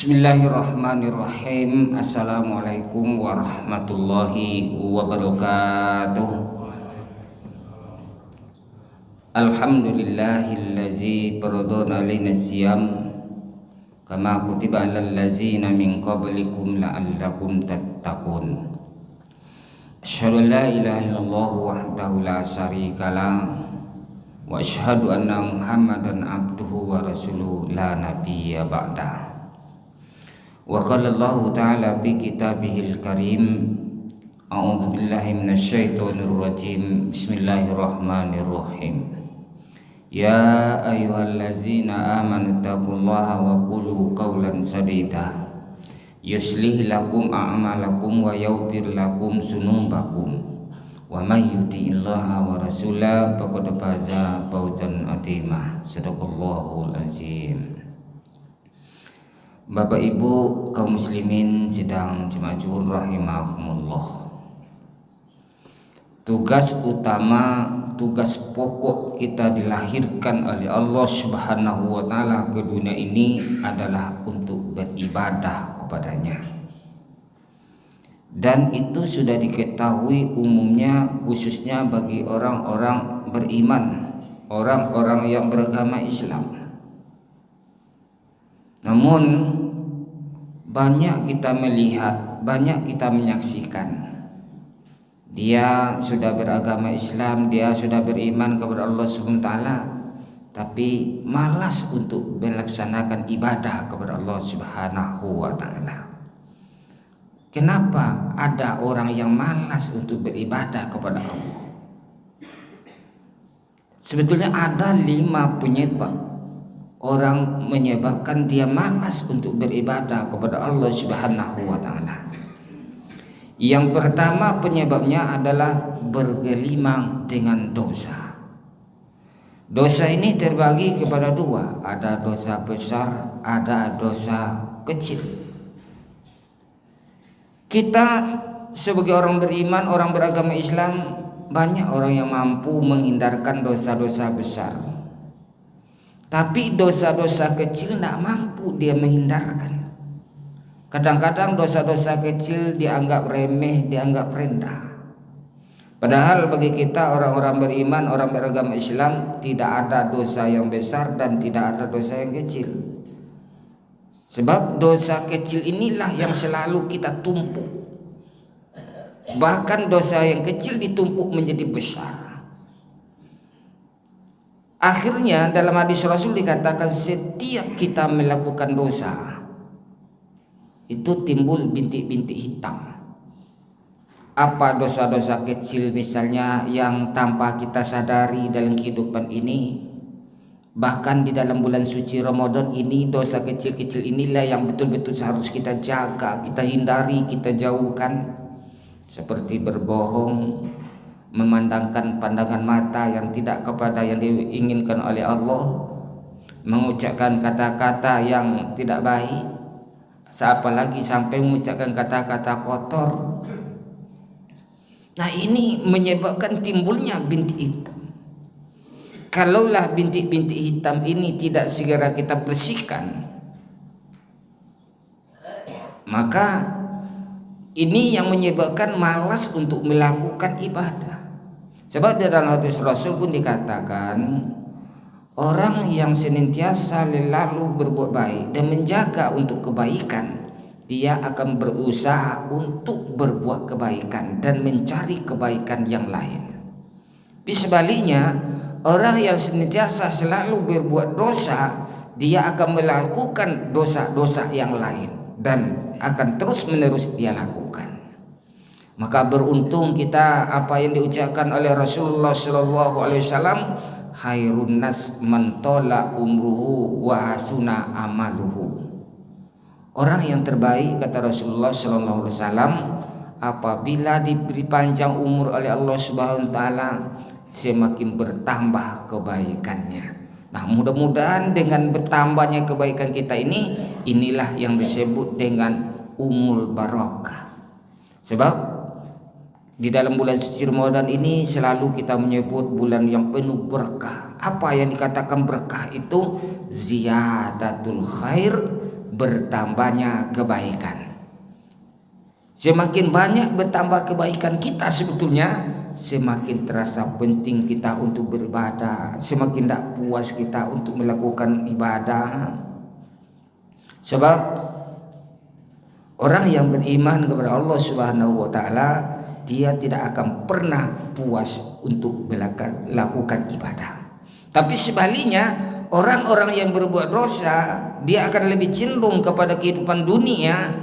Bismillahirrahmanirrahim. Assalamualaikum warahmatullahi wabarakatuh. Alhamdulillahillazi faradana alaina siyam kama kutiba alal ladzina min qablikum la'allakum tattaqun. Asyhadu an la ilaha illallah wahdahu la syarikalah wa asyhadu anna Muhammadan abduhu wa rasuluhu la nabiyya ba'dah. Wa qala Allah ta'ala fi kitabihil karim, a'udzu billahi minasyaitonir rajim, bismillahirrahmanirrahim. Ya ayyuhallazina amanu taqullaha wa qulu qawlan sadida yuslih lakum a'malakum wa yaghfir lakum dzunubakum wa may yuti'illaha wa rasulahu faqad faza fawzan 'azima. Shadaqallahul azim. Bapak Ibu kaum muslimin sidang jemaah rahimakumullah. Tugas utama, tugas pokok kita dilahirkan oleh Allah Subhanahu wa taala ke dunia ini adalah untuk beribadah kepadanya. Dan itu sudah diketahui umumnya, khususnya bagi orang-orang beriman, orang-orang yang beragama Islam. Namun banyak kita melihat, banyak kita menyaksikan, dia sudah beragama Islam, dia sudah beriman kepada Allah Subhanahu wa taala, tapi malas untuk melaksanakan ibadah kepada Allah Subhanahu wa taala. Kenapa ada orang yang malas untuk beribadah kepada Allah? Sebetulnya ada 5 penyebab orang menyebabkan dia malas untuk beribadah kepada Allah Subhanahu wa taala. Yang pertama penyebabnya adalah bergelimang dengan dosa. Dosa ini terbagi kepada 2, ada dosa besar, ada dosa kecil. Kita sebagai orang beriman, orang beragama Islam, banyak orang yang mampu menghindarkan dosa-dosa besar. Tapi dosa-dosa kecil tidak mampu dia menghindarkan. Kadang-kadang dosa-dosa kecil dianggap remeh, dianggap rendah. Padahal bagi kita orang-orang beriman, orang beragama Islam, tidak ada dosa yang besar dan tidak ada dosa yang kecil. Sebab dosa kecil inilah yang selalu kita tumpuk. Bahkan dosa yang kecil ditumpuk menjadi besar. Akhirnya dalam hadis Rasul dikatakan setiap kita melakukan dosa itu timbul bintik-bintik hitam. Apa dosa-dosa kecil misalnya yang tanpa kita sadari dalam kehidupan ini, bahkan di dalam bulan suci Ramadan ini, dosa kecil-kecil inilah yang betul-betul harus kita jaga, kita hindari, kita jauhkan. Seperti berbohong, memandangkan pandangan mata yang tidak kepada yang diinginkan oleh Allah, mengucapkan kata-kata yang tidak baik, apalagi sampai mengucapkan kata-kata kotor. Nah, ini menyebabkan timbulnya bintik hitam. Kalaulah bintik-bintik hitam ini tidak segera kita bersihkan, maka ini yang menyebabkan malas untuk melakukan ibadah. Sebab dalam hadis Rasul pun dikatakan, orang yang senantiasa selalu berbuat baik dan menjaga untuk kebaikan, dia akan berusaha untuk berbuat kebaikan dan mencari kebaikan yang lain. Di sebaliknya, orang yang senantiasa selalu berbuat dosa, dia akan melakukan dosa-dosa yang lain dan akan terus-menerus dia lakukan. Maka beruntung kita apa yang diucapkan oleh Rasulullah sallallahu alaihi wasallam, khairun nas man tala umruhu wa hasuna amaluhu. Orang yang terbaik, kata Rasulullah sallallahu alaihi wasallam, apabila diberi panjang umur oleh Allah Subhanahu wa taala, semakin bertambah kebaikannya. Nah, mudah-mudahan dengan bertambahnya kebaikan kita ini, inilah yang disebut dengan umul barokah. Sebab di dalam bulan suci Ramadan ini selalu kita menyebut bulan yang penuh berkah. Apa yang dikatakan berkah itu? Ziyadatul khair bertambahnya kebaikan. Semakin banyak bertambah kebaikan kita sebetulnya, semakin terasa penting kita untuk beribadah, semakin tidak puas kita untuk melakukan ibadah. Sebab orang yang beriman kepada Allah Subhanahu wa taala, dia tidak akan pernah puas untuk melakukan ibadah. Tapi sebaliknya, orang-orang yang berbuat dosa, dia akan lebih cenderung kepada kehidupan dunia,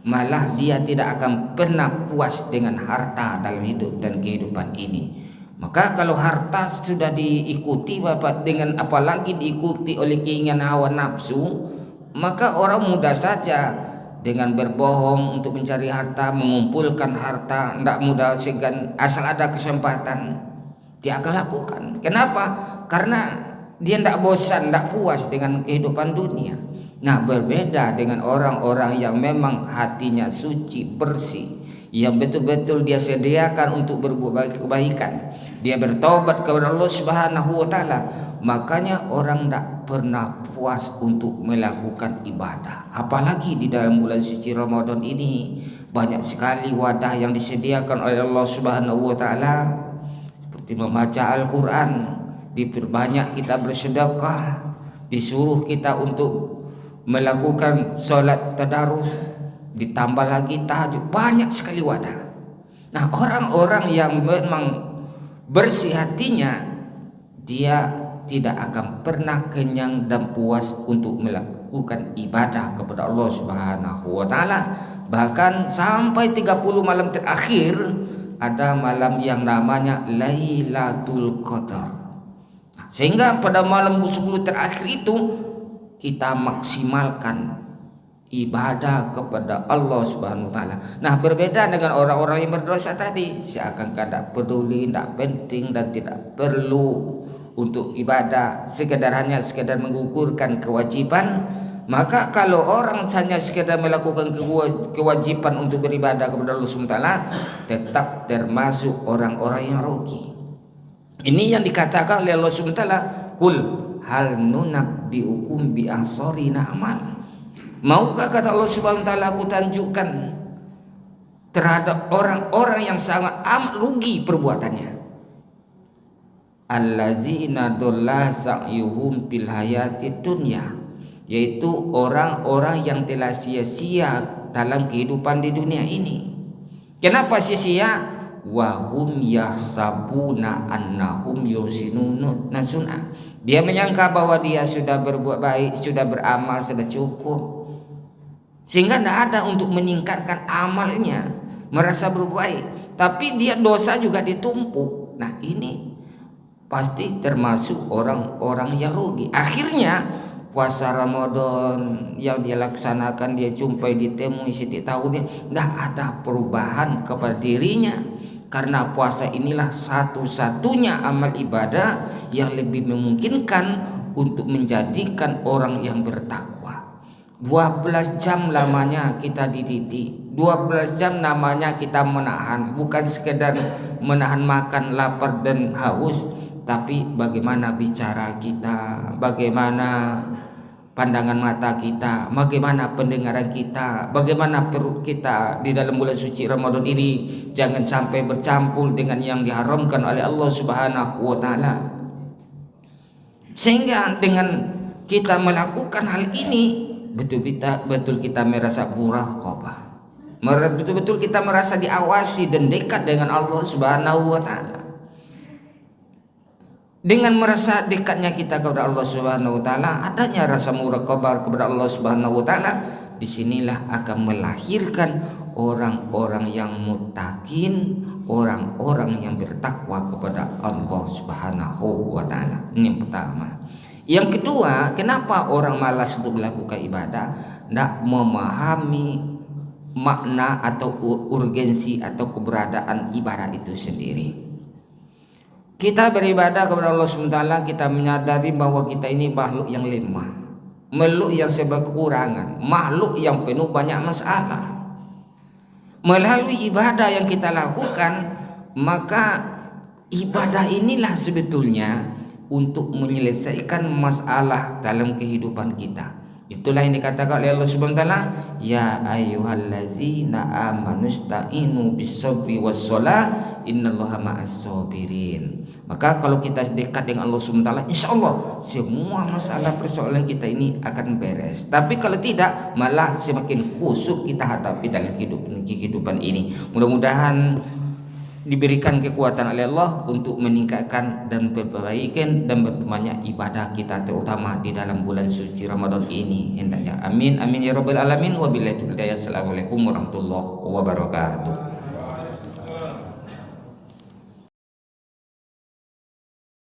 malah dia tidak akan pernah puas dengan harta dalam hidup dan kehidupan ini. Maka kalau harta sudah diikuti Bapak dengan apalagi diikuti oleh keinginan hawa nafsu, maka orang mudah saja dengan berbohong untuk mencari harta, mengumpulkan harta, tidak mudah segan, asal ada kesempatan dia akan lakukan. Kenapa? Karena dia tidak bosan, tidak puas dengan kehidupan dunia. Nah, berbeda dengan orang-orang yang memang hatinya suci, bersih, yang betul-betul dia sediakan untuk berbuat kebaikan, dia bertobat kepada Allah Subhanahu wa taala. Makanya orang tidak pernah puas untuk melakukan ibadah. Apalagi di dalam bulan suci Ramadan ini, banyak sekali wadah yang disediakan oleh Allah Subhanahu wa taala, seperti membaca Al-Quran, diperbanyak kita bersedekah, disuruh kita untuk melakukan sholat tadarus, ditambah lagi tahajud, banyak sekali wadah. Nah, orang-orang yang memang bersih hatinya, dia tidak akan pernah kenyang dan puas untuk melakukan ibadah kepada Allah Subhanahu wa taala. Bahkan sampai 30 malam terakhir, ada malam yang namanya Lailatul Qadar. Sehingga pada malam 10 terakhir itu kita maksimalkan ibadah kepada Allah Subhanahu wa taala. Nah, berbeda dengan orang-orang yang berdosa tadi, seakan tidak peduli, tidak penting dan tidak perlu untuk ibadah, sekedar menggugurkan kewajiban. Maka kalau orang hanya sekedar melakukan kewajiban untuk beribadah kepada Allah Subhanahu wa taala, tetap termasuk orang-orang yang rugi. Ini yang dikatakan oleh Allah Subhanahu wa taala, "Qul hal nunabbiukum bi ahsarina amal." Maukah, kata Allah Subhanahu wa taala, aku tunjukkan terhadap orang-orang yang sangat amat rugi perbuatannya. Allazina dhalla sa'yuhum fil hayatid dunya, yaitu orang-orang yang telah sia-sia dalam kehidupan di dunia ini. Kenapa sia-sia? Wa hum yahsabuna annahum yusinuna sun'a. Dia menyangka bahwa dia sudah berbuat baik, sudah beramal, sudah cukup, sehingga tidak ada untuk meningkatkan amalnya, merasa berbuat baik, tapi dia dosa juga ditumpuk. Nah, ini pasti termasuk orang-orang yang rugi. Akhirnya puasa Ramadan yang dia laksanakan, dia jumpai, ditemui setiap tahunnya, nggak ada perubahan kepada dirinya. Karena puasa inilah satu-satunya amal ibadah yang lebih memungkinkan untuk menjadikan orang yang bertakwa. 12 jam lamanya kita dididik, 12 jam namanya kita menahan, bukan sekedar menahan makan, lapar dan haus, tapi bagaimana bicara kita, bagaimana pandangan mata kita, bagaimana pendengaran kita, bagaimana perut kita di dalam bulan suci Ramadan ini jangan sampai bercampur dengan yang diharamkan oleh Allah Subhanahu wa taala. Sehingga dengan kita melakukan hal ini, betul kita merasa muraqabah, betul-betul kita merasa diawasi dan dekat dengan Allah Subhanahu wa taala. Dengan merasa dekatnya kita kepada Allah Subhanahu wa taala, adanya rasa muraqabah kepada Allah Subhanahu wa taala, disinilah akan melahirkan orang-orang yang muttaqin, orang-orang yang bertakwa kepada Allah Subhanahu wa taala. Ini yang pertama. Yang kedua, kenapa orang malas untuk melakukan ibadah? Tidak memahami makna atau urgensi atau keberadaan ibadah itu sendiri. Kita beribadah kepada Allah SWT, kita menyadari bahwa kita ini makhluk yang lemah, makhluk yang serba kekurangan, makhluk yang penuh banyak masalah. Melalui ibadah yang kita lakukan, maka ibadah inilah sebetulnya untuk menyelesaikan masalah dalam kehidupan kita. Itulah yang dikatakan oleh Allah Subhanahu wa taala, ya ayyuhallazina amanusta'inu bis-sabri was-shalah innallaha ma'as-sabirin. Maka kalau kita dekat dengan Allah Subhanahu wa taala, insyaallah semua masalah persoalan kita ini akan beres. Tapi kalau tidak, malah semakin kusut kita hadapi dalam kehidupan ini. Mudah-mudahan diberikan kekuatan oleh Allah untuk meningkatkan dan perbaikan dan berbanyak ibadah kita, terutama di dalam bulan suci Ramadan ini hendaknya. Amin amin ya rabbal alamin. Wabillahi taufiq. Assalamualaikum warahmatullahi wabarakatuh.